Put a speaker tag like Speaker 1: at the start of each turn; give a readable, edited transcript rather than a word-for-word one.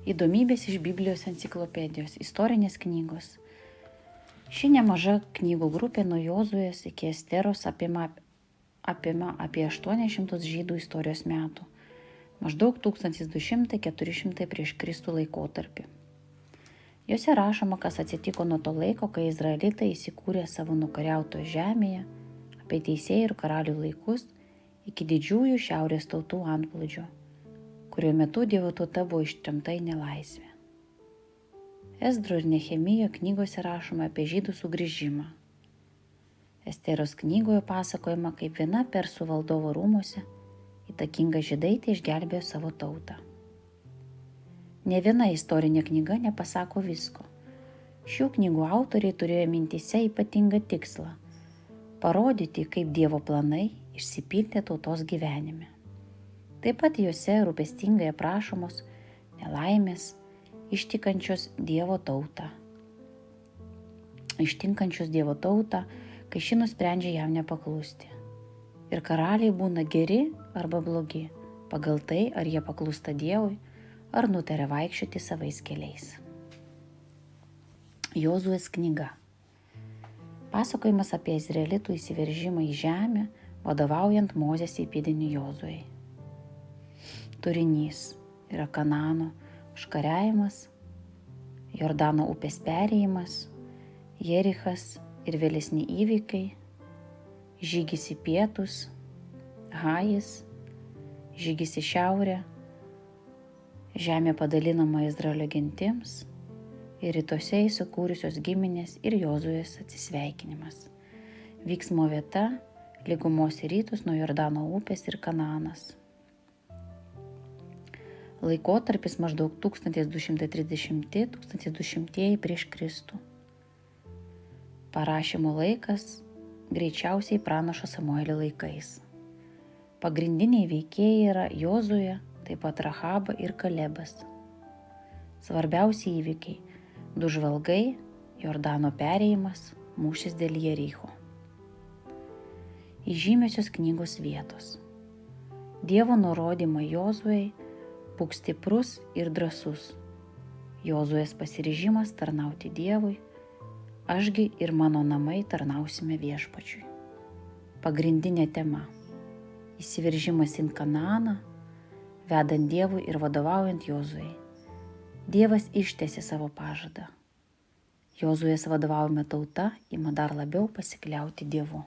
Speaker 1: Įdomybės iš Biblijos enciklopedijos, istorinės knygos. Ši nemaža knygų grupė nuo Jozuės iki Esteros apima apie 800 žydų istorijos metų, maždaug 1200–400 prieš Kristų laikotarpį. Jose rašoma, kas atsitiko nuo to laiko, kai izraelitai įsikūrė savo nukariautoje žemėje, apie teisėjų ir karalių laikus, iki didžiųjų šiaurės tautų antplūdžio, kurio metu Dievo tauta buvo ištremta į nelaisvę. Esdro ir Nehemijo knygose rašoma apie žydų sugrįžimą. Esteros knygoje pasakojama, kaip viena persų valdovo rūmuose įtakinga žydaitė išgelbėjo savo tautą. Ne viena istorinė knyga nepasako visko. Šių knygų autoriai turėjo mintyse ypatingą tikslą – parodyti, kaip Dievo planai išsipildė tautos gyvenime. Taip pat juose rūpestingai aprašomos nelaimės ištinkančios Dievo tautą, kai ši nusprendžia jam nepaklusti. Ir karaliai būna geri arba blogi, pagal tai, ar jie paklūsta Dievui, ar nutarė vaikščioti savais keliais. Jozuės knyga. Pasakojimas apie izraelitų įsiveržimą į žemę, vadovaujant Mozės įpėdiniui Jozuei. Turinys yra Kanaano užkariavimas, Jordano upės perėjimas, Jerichas ir vėlesni įvykiai, žygis į pietus, Hajis, žygis į šiaurę, žemė padalinama Izraelio gentims ir rytuose įsikūrusios giminės ir Jozuės atsisveikinimas. Vyksmo vieta – lygumos į rytus nuo Jordano upės ir Kanaanas. Laikotarpis maždaug 1230–1200 prieš Kristų. Parašymo laikas greičiausiai pranašo Samuelio laikais. Pagrindiniai veikėjai yra Jozuė, taip pat Rahaba ir Kalebas. Svarbiausi įvykiai – 2 žvalgai, Jordano perėjimas, mūšis dėl Jericho. Įžymiosios knygos vietos. Dievo nurodymai Jozuei – būk stiprus ir drąsus. Jozuės pasiryžimas tarnauti Dievui, ašgi ir mano namai tarnausime viešpačiui. Pagrindinė tema – įsiveržimas į Kanaaną, vedant Dievui ir vadovaujant Jozuei. Dievas ištesė savo pažadą. Jozuės vadovaujama tauta ima dar labiau pasikliauti Dievu.